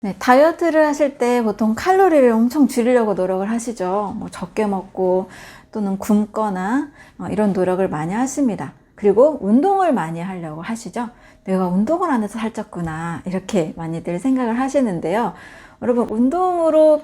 네, 다이어트를 하실 때 보통 칼로리를 엄청 줄이려고 노력을 하시죠. 뭐 적게 먹고 또는 굶거나 이런 노력을 많이 하십니다. 그리고 운동을 많이 하려고 하시죠. 내가 운동을 안 해서 살쪘구나 이렇게 많이들 생각을 하시는데요. 여러분, 운동으로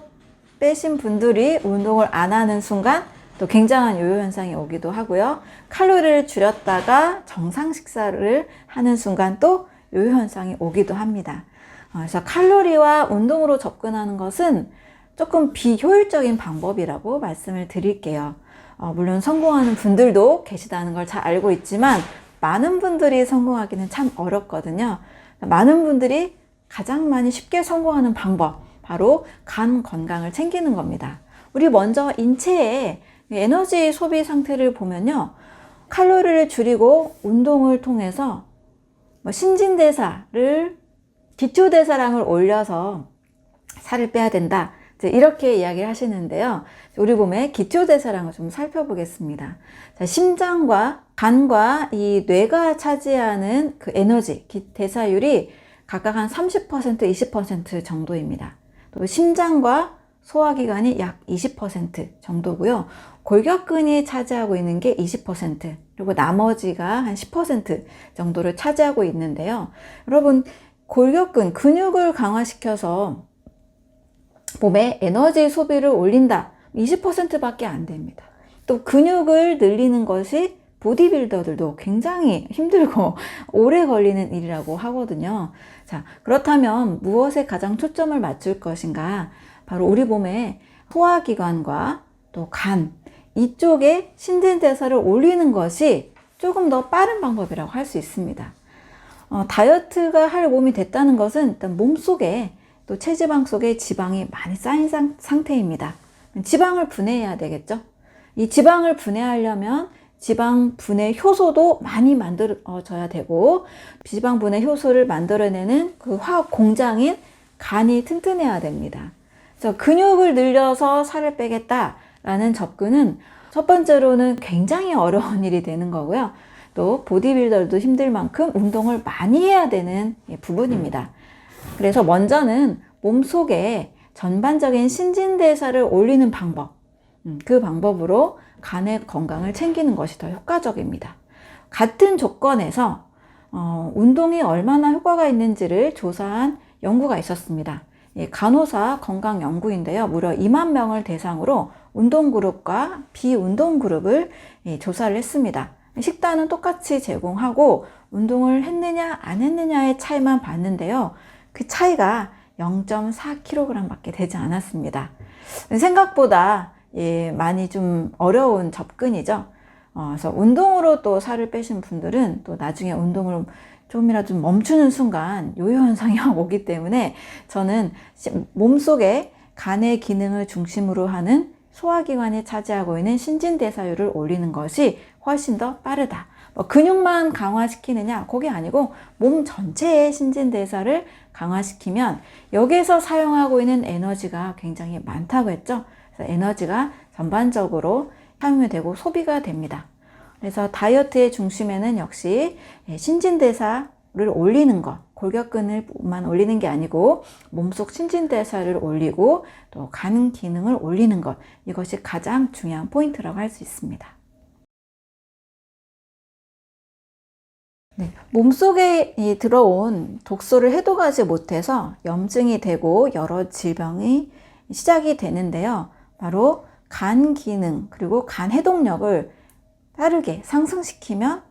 빼신 분들이 운동을 안 하는 순간 또 굉장한 요요 현상이 오기도 하고요. 칼로리를 줄였다가 정상 식사를 하는 순간 또 요요 현상이 오기도 합니다. 그래서 칼로리와 운동으로 접근하는 것은 조금 비효율적인 방법이라고 말씀을 드릴게요. 물론 성공하는 분들도 계시다는 걸 잘 알고 있지만 많은 분들이 성공하기는 참 어렵거든요. 많은 분들이 가장 많이 쉽게 성공하는 방법, 바로 간 건강을 챙기는 겁니다. 우리 먼저 인체의 에너지 소비 상태를 보면요, 칼로리를 줄이고 운동을 통해서 신진대사를, 기초대사량을 올려서 살을 빼야 된다, 이렇게 이야기를 하시는데요. 우리 몸의 기초대사량을 좀 살펴보겠습니다. 자, 심장과 간과 이 뇌가 차지하는 그 에너지 대사율이 각각 한 30%, 20% 정도입니다. 또 심장과 소화기관이 약 20% 정도고요. 골격근이 차지하고 있는 게 20%, 그리고 나머지가 한 10% 정도를 차지하고 있는데요. 여러분, 골격근, 근육을 강화시켜서 몸의 에너지 소비를 올린다, 20%밖에 안 됩니다. 또 근육을 늘리는 것이 보디빌더들도 굉장히 힘들고 오래 걸리는 일이라고 하거든요. 자, 그렇다면 무엇에 가장 초점을 맞출 것인가? 바로 우리 몸의 소화기관과 또 간, 이쪽에 신진대사를 올리는 것이 조금 더 빠른 방법이라고 할 수 있습니다. 다이어트가 할 몸이 됐다는 것은 일단 몸속에, 또 체지방 속에 지방이 많이 쌓인 상태입니다. 지방을 분해해야 되겠죠. 이 지방을 분해하려면 지방 분해 효소도 많이 만들어져야 되고, 지방 분해 효소를 만들어내는 그 화학 공장인 간이 튼튼해야 됩니다. 그래서 근육을 늘려서 살을 빼겠다라는 접근은 첫 번째로는 굉장히 어려운 일이 되는 거고요. 또 보디빌더도 힘들 만큼 운동을 많이 해야 되는 부분입니다. 그래서 먼저는 몸속에 전반적인 신진대사를 올리는 방법, 그 방법으로 간의 건강을 챙기는 것이 더 효과적입니다. 같은 조건에서 운동이 얼마나 효과가 있는지를 조사한 연구가 있었습니다. 간호사 건강 연구인데요. 무려 2만 명을 대상으로 운동그룹과 비운동그룹을 조사를 했습니다. 식단은 똑같이 제공하고 운동을 했느냐 안 했느냐의 차이만 봤는데요. 그 차이가 0.4kg 밖에 되지 않았습니다. 생각보다 많이 좀 어려운 접근이죠. 그래서 운동으로 또 살을 빼신 분들은 또 나중에 운동을 조금이라도 좀 멈추는 순간 요요 현상이 오기 때문에 저는 몸속에 간의 기능을 중심으로 하는 소화기관이 차지하고 있는 신진대사율을 올리는 것이 훨씬 더 빠르다. 근육만 강화시키느냐, 그게 아니고 몸 전체의 신진대사를 강화시키면 여기에서 사용하고 있는 에너지가 굉장히 많다고 했죠. 그래서 에너지가 전반적으로 사용이 되고 소비가 됩니다. 그래서 다이어트의 중심에는 역시 신진대사를 올리는 것, 골격근을만 올리는 게 아니고 몸속 신진대사를 올리고 또 간 기능을 올리는 것, 이것이 가장 중요한 포인트라고 할 수 있습니다. 네, 몸속에 들어온 독소를 해독하지 못해서 염증이 되고 여러 질병이 시작이 되는데요. 바로 간 기능 그리고 간 해독력을 빠르게 상승시키면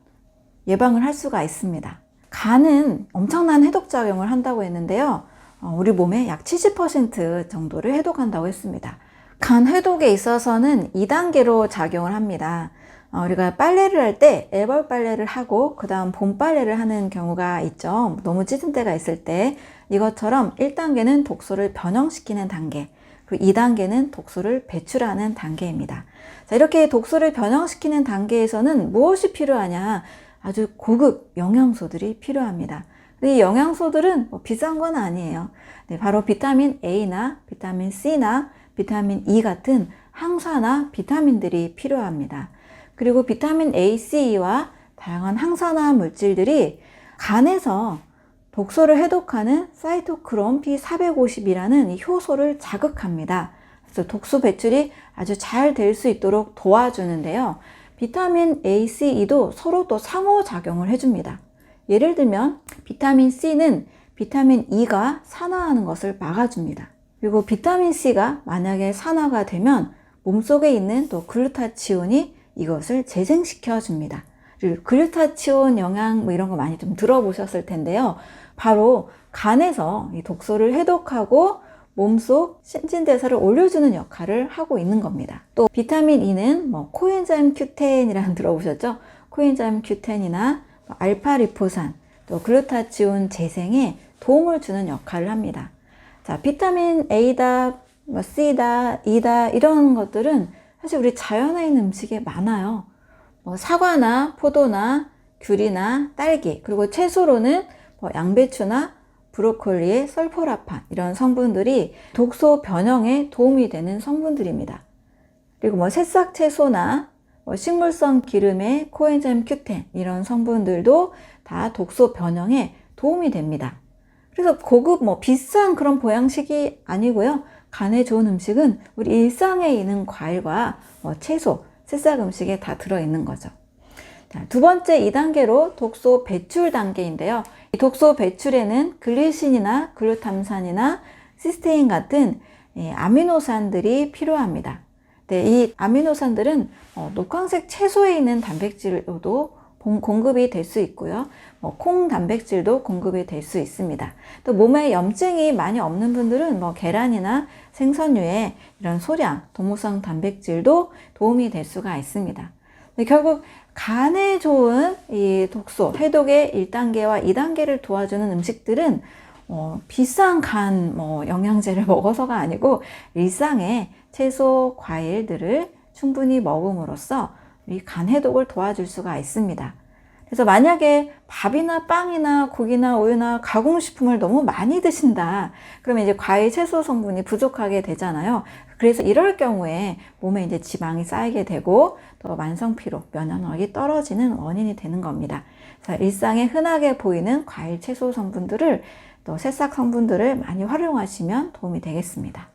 예방을 할 수가 있습니다. 간은 엄청난 해독작용을 한다고 했는데요. 우리 몸의 약 70% 정도를 해독한다고 했습니다. 간 해독에 있어서는 2단계로 작용을 합니다. 우리가 빨래를 할 때 애벌 빨래를 하고 그 다음 봄 빨래를 하는 경우가 있죠. 너무 찌든 때가 있을 때. 이것처럼 1단계는 독소를 변형시키는 단계, 그리고 2단계는 독소를 배출하는 단계입니다. 자, 이렇게 독소를 변형시키는 단계에서는 무엇이 필요하냐? 아주 고급 영양소들이 필요합니다. 이 영양소들은 비싼 건 아니에요. 네, 바로 비타민 A나 비타민 C나 비타민 E 같은 항산화 비타민들이 필요합니다. 그리고 비타민 A, C와 다양한 항산화 물질들이 간에서 독소를 해독하는 사이토크롬 P450이라는 이 효소를 자극합니다. 그래서 독소 배출이 아주 잘 될 수 있도록 도와주는데요. 비타민 A, C, E도 서로 또 상호작용을 해줍니다. 예를 들면 비타민 C는 비타민 E가 산화하는 것을 막아줍니다. 그리고 비타민 C가 만약에 산화가 되면 몸속에 있는 또 글루타치온이 이것을 재생시켜 줍니다. 글루타치온 영양 뭐 이런 거 많이 좀 들어보셨을 텐데요. 바로 간에서 이 독소를 해독하고 몸속 신진대사를 올려주는 역할을 하고 있는 겁니다. 또 비타민 E는 뭐 코엔자임 Q10이라는 들어보셨죠? 코엔자임 Q10이나 알파리포산, 또 글루타치온 재생에 도움을 주는 역할을 합니다. 자, 비타민 A다, 뭐 C다, E다 이런 것들은 사실 우리 자연에 있는 음식에 많아요. 뭐 사과나 포도나 귤이나 딸기, 그리고 채소로는 뭐 양배추나 브로콜리의 설포라판 이런 성분들이 독소 변형에 도움이 되는 성분들입니다. 그리고 뭐 새싹 채소나 뭐 식물성 기름의 코엔자임 Q10 이런 성분들도 다 독소 변형에 도움이 됩니다. 그래서 고급 뭐 비싼 그런 보양식이 아니고요. 간에 좋은 음식은 우리 일상에 있는 과일과 뭐 채소, 새싹 음식에 다 들어있는 거죠. 자, 두 번째 2단계로 독소 배출 단계인데요. 이 독소 배출에는 글리신이나 글루탐산이나 시스테인 같은 아미노산들이 필요합니다. 네, 이 아미노산들은 녹황색 채소에 있는 단백질로도 공급이 될 수 있고요. 콩 단백질도 공급이 될 수 있습니다. 또 몸에 염증이 많이 없는 분들은 계란이나 생선류에 이런 소량 동물성 단백질도 도움이 될 수가 있습니다. 결국 간에 좋은 이 독소 해독의 1단계와 2단계를 도와주는 음식들은 비싼 간 영양제를 먹어서가 아니고 일상에 채소, 과일들을 충분히 먹음으로써 이 간 해독을 도와줄 수가 있습니다. 그래서 만약에 밥이나 빵이나 고기나 우유나 가공식품을 너무 많이 드신다. 그러면 이제 과일, 채소 성분이 부족하게 되잖아요. 그래서 이럴 경우에 몸에 이제 지방이 쌓이게 되고 또 만성피로, 면역력이 떨어지는 원인이 되는 겁니다. 그래서 일상에 흔하게 보이는 과일, 채소 성분들을 또 새싹 성분들을 많이 활용하시면 도움이 되겠습니다.